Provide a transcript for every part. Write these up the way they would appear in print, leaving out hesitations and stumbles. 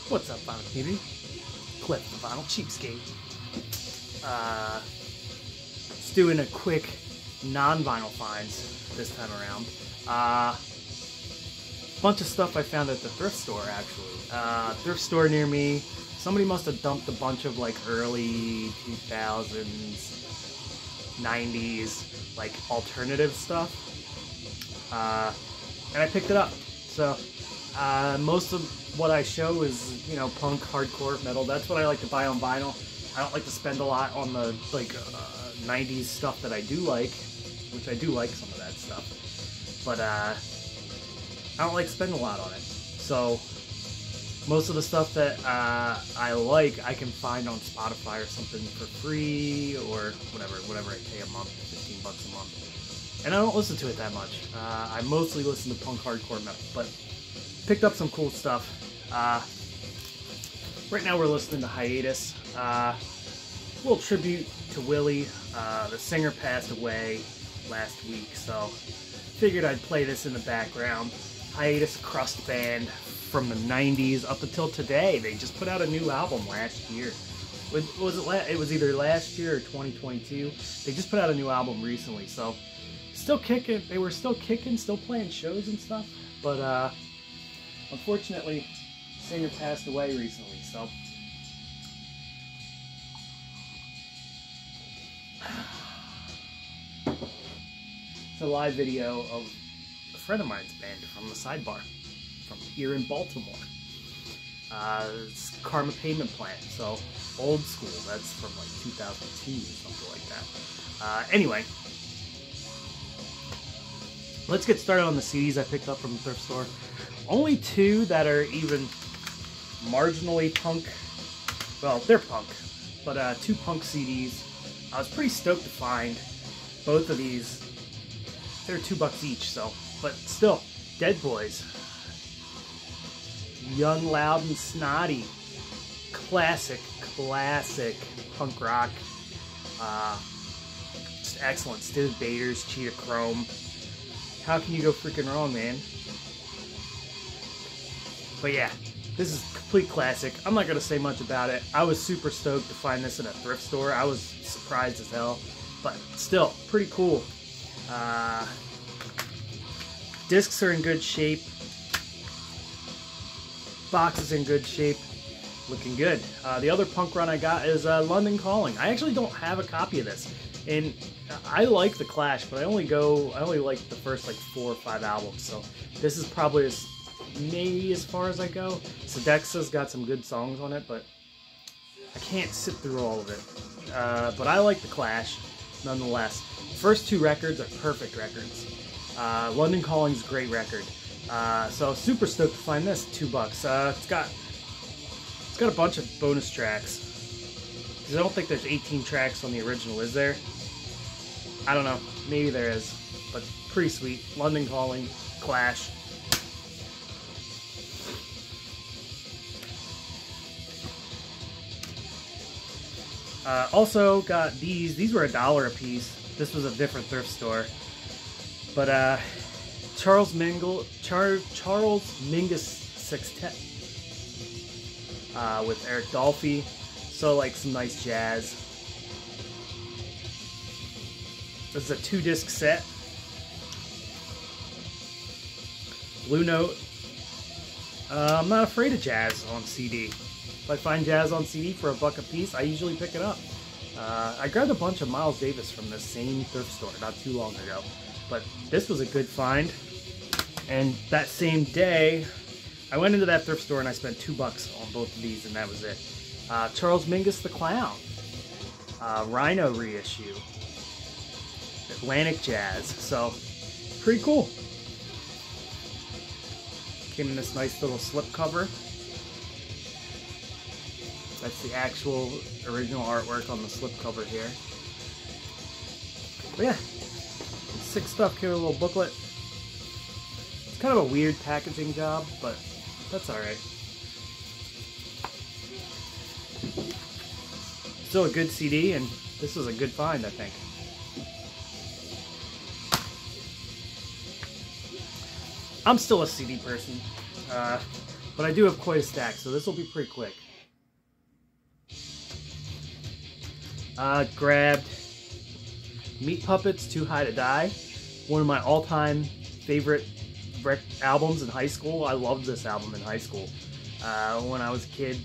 What's up, vinyl community? Cliff, the vinyl cheapskate. Just doing a quick non-vinyl finds this time around. Bunch of stuff I found at the thrift store, actually. Thrift store near me. Somebody must have dumped a bunch of like early 2000s, 90s, like alternative stuff. And I picked it up. So most of what I show is, you know, punk, hardcore, metal. That's what I like to buy on vinyl. I don't like to spend a lot on the like 90s stuff that I do like, which I do like some of that stuff. But I don't like to spend a lot on it. So most of the stuff that I like, I can find on Spotify or something for free or whatever I pay a month, 15 bucks a month. And I don't listen to it that much. I mostly listen to punk, hardcore, metal, but picked up some cool stuff. Right now we're listening to Hiatus. A little tribute to Willie. The singer passed away last week, so figured I'd play this in the background. Hiatus, crust band from the 90s up until today. They just put out a new album last year. It was either last year or 2022. They just put out a new album recently, so still kicking. They were still kicking, still playing shows and stuff, but unfortunately, the singer passed away recently, so it's a live video of a friend of mine's band from the Sidebar, from here in Baltimore. It's Karma Payment Plan, so old school. That's from like 2002 or something like that. Anyway, let's get started on the CDs I picked up from the thrift store. Only two that are even marginally punk. Well, they're punk, but two punk CDs. I was pretty stoked to find both of these. They're $2 each, so, but still, Dead Boys. Young, Loud, and Snotty. Classic punk rock. Just excellent. Stiff Baders, Cheetah Chrome. How can you go freaking wrong, man? But yeah, this is complete classic. I'm not going to say much about it. I was super stoked to find this in a thrift store. I was surprised as hell. But still, pretty cool. Discs are in good shape. Box is in good shape. Looking good. The other punk run I got is London Calling. I actually don't have a copy of this. And I like The Clash, but I only like the first like 4 or 5 albums. So this is probably maybe as far as I go. Sedexa's got some good songs on it, but I can't sit through all of it. But I like The Clash, nonetheless. First 2 records are perfect records. London Calling's a great record. So super stoked to find this, $2. It's got a bunch of bonus tracks. Because I don't think there's 18 tracks on the original, is there? I don't know. Maybe there is. But pretty sweet. London Calling, Clash. Also got these. These were $1 a piece. This was a different thrift store. But Charles Mingus Sextet with Eric Dolphy. So like some nice jazz. This is a 2-disc set. Blue Note. I'm not afraid of jazz on CD. If I find jazz on CD for $1 a piece, I usually pick it up. I grabbed a bunch of Miles Davis from the same thrift store not too long ago. But this was a good find. And that same day, I went into that thrift store and I spent $2 on both of these, and that was it. Charles Mingus the Clown. Rhino reissue. Atlantic Jazz. So, pretty cool. Came in this nice little slip cover. That's the actual original artwork on the slip cover here. But yeah, sick stuff. Came with a little booklet. It's kind of a weird packaging job, but that's alright. Still a good CD, and this was a good find, I think. I'm still a CD person. But I do have quite a stack, so this will be pretty quick. Grabbed Meat Puppets, Too High to Die. One of my all-time favorite albums in high school. I loved this album in high school. When I was a kid.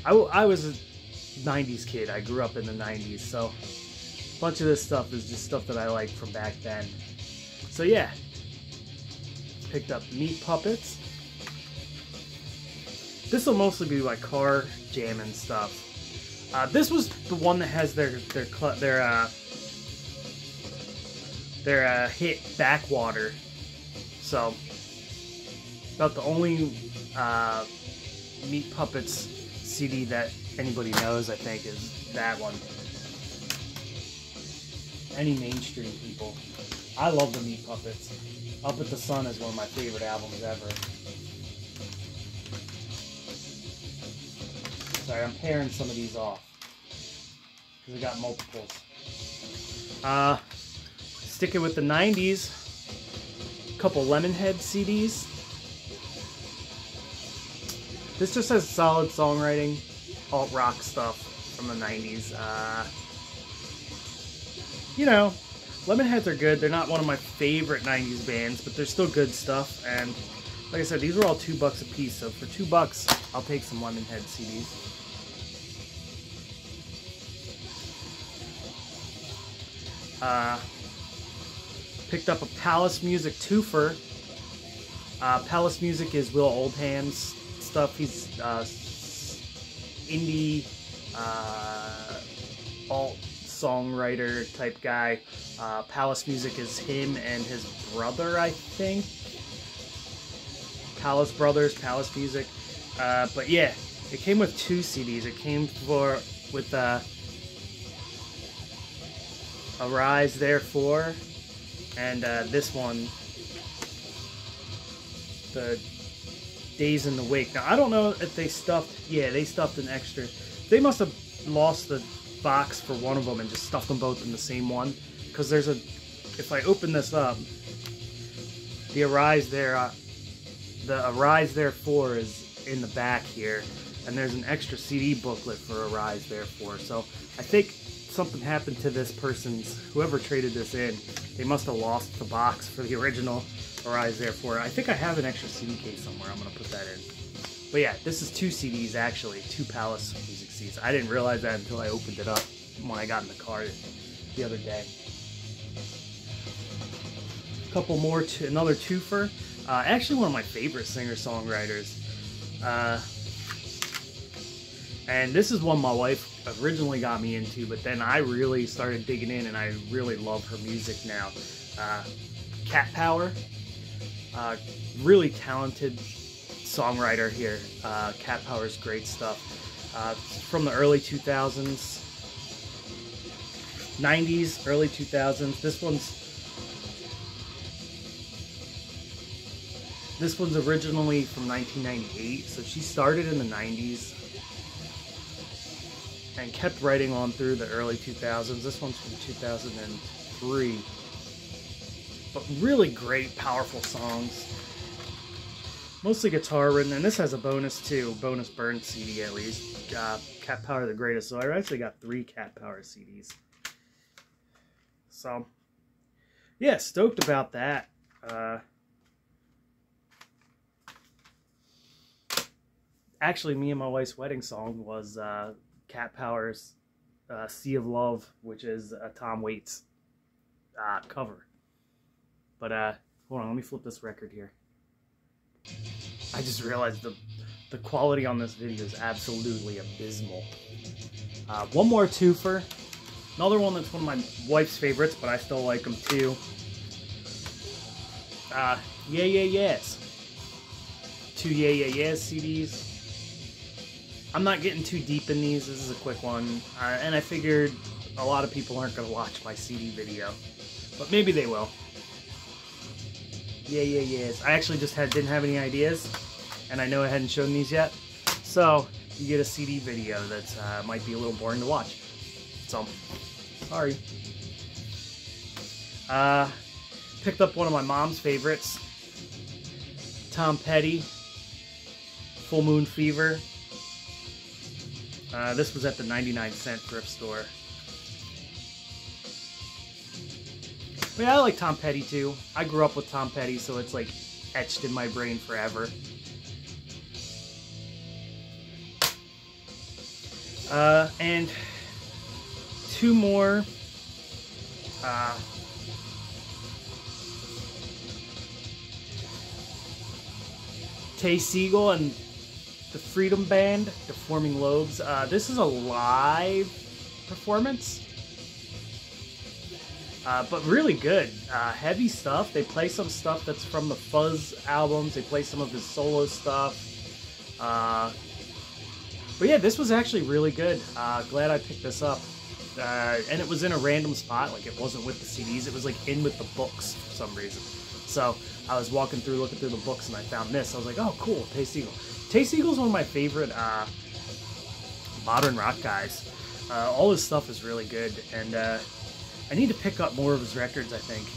I was a 90s kid. I grew up in the 90s, so a bunch of this stuff is just stuff that I liked from back then. So yeah, picked up Meat Puppets. This will mostly be like car jamming stuff. This was the one that has their hit Backwater. So about the only Meat Puppets CD that anybody knows, I think, is that one. Any mainstream people. I love the Meat Puppets. Up at the Sun is one of my favorite albums ever. Sorry, I'm pairing some of these off because I got multiples. Sticking with the 90s, a couple Lemonhead CDs. This just has solid songwriting, alt rock stuff from the 90s. You know, Lemonheads are good. They're not one of my favorite 90s bands, but they're still good stuff. And like I said, these were all $2 a piece, so for $2, I'll take some Lemonhead CDs. Picked up a Palace Music twofer. Palace Music is Will Oldham's stuff. He's indie alt songwriter type guy. Palace Music is him and his brother, I think. Palace Brothers, Palace Music. But yeah, it came with 2 CDs. It came with Arise Therefore, and this one, the Days in the Wake. Now, I don't know if they stuffed, yeah, they stuffed an extra. They must have lost the box for one of them and just stuffed them both in the same one, because there's a, if I open this up, the Arise Therefore is in the back here, and there's an extra CD booklet for Arise Therefore. So I think something happened to this person's, whoever traded this in, they must have lost the box for the original Arise Therefore. I think I have an extra CD case somewhere. I'm going to put that in. But yeah, this is 2 CDs actually, 2 Palace Music CDs. I didn't realize that until I opened it up when I got in the car the other day. A couple more, another twofer. Actually one of my favorite singer-songwriters. And this is one my wife originally got me into, but then I really started digging in and I really love her music now. Cat Power. Really talented songwriter here. Cat Power's great stuff. From the early 2000s, 90s, early 2000s. This one's originally from 1998, so she started in the 90s and kept writing on through the early 2000s. This one's from 2003. But really great, powerful songs. Mostly guitar written, and this has a bonus too, bonus burn CD at least. Cat Power the Greatest, so I actually got 3 Cat Power CDs. So, yeah, stoked about that. Actually, me and my wife's wedding song was Cat Power's Sea of Love, which is a Tom Waits cover. But, hold on, let me flip this record here. I just realized the quality on this video is absolutely abysmal. One more twofer. Another one that's one of my wife's favorites, but I still like them too. Yeah Yeah Yeahs. 2 Yeah Yeah Yeahs CDs. I'm not getting too deep in these. This is a quick one. And I figured a lot of people aren't going to watch my CD video. But maybe they will. Yeah Yeah Yeahs. I actually just didn't have any ideas. And I know I hadn't shown these yet. So, you get a CD video that might be a little boring to watch. So, sorry. Picked up one of my mom's favorites. Tom Petty. Full Moon Fever. This was at the 99-cent thrift store. But yeah, I like Tom Petty too. I grew up with Tom Petty, so it's like etched in my brain forever. And two more. Tay Siegel and the Freedom Band, Deforming Lobes. This is a live performance, but really good. Heavy stuff. They play some stuff that's from the Fuzz albums. They play some of his solo stuff. But yeah, this was actually really good. Glad I picked this up. And it was in a random spot. Like, it wasn't with the CDs. It was like in with the books for some reason. So I was walking through, looking through the books, and I found this. I was like, oh, cool, Tay Siegel. Tay Siegel's one of my favorite modern rock guys. All his stuff is really good, and I need to pick up more of his records, I think.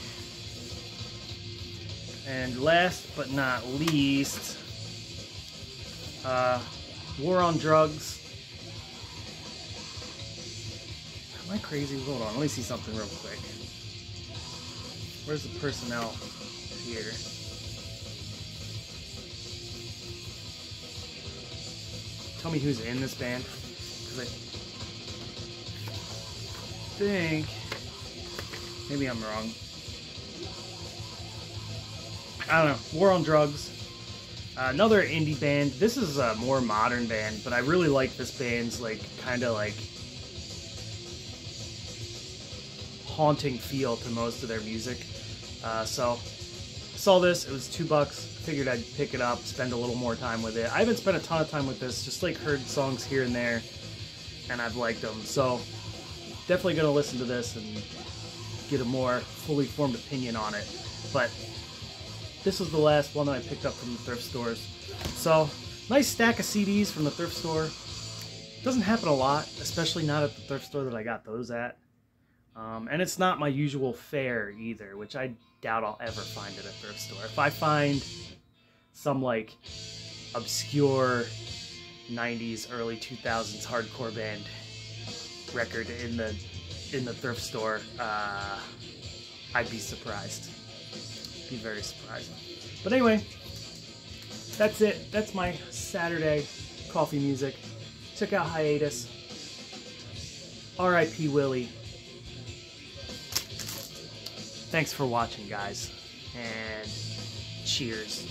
And last but not least, War on Drugs. Am I crazy? Hold on, let me see something real quick. Where's the personnel here? Tell me who's in this band, because I think, maybe I'm wrong. I don't know. War on Drugs. Another indie band. This is a more modern band, but I really like this band's like kind of like haunting feel to most of their music. So saw this, it was $2. Figured I'd pick it up, spend a little more time with it. I haven't spent a ton of time with this, just like heard songs here and there, and I've liked them. So definitely gonna listen to this and get a more fully formed opinion on it. But this was the last one that I picked up from the thrift stores. So nice stack of CDs from the thrift store. Doesn't happen a lot, especially not at the thrift store that I got those at. And it's not my usual fare either, which I doubt I'll ever find at a thrift store. If I find some like obscure 90s, early 2000s hardcore band record in the thrift store, I'd be surprised. Be very surprised. But anyway, that's it. That's my Saturday coffee music. Check out Hiatus. R.I.P. Willie. Thanks for watching, guys, and cheers.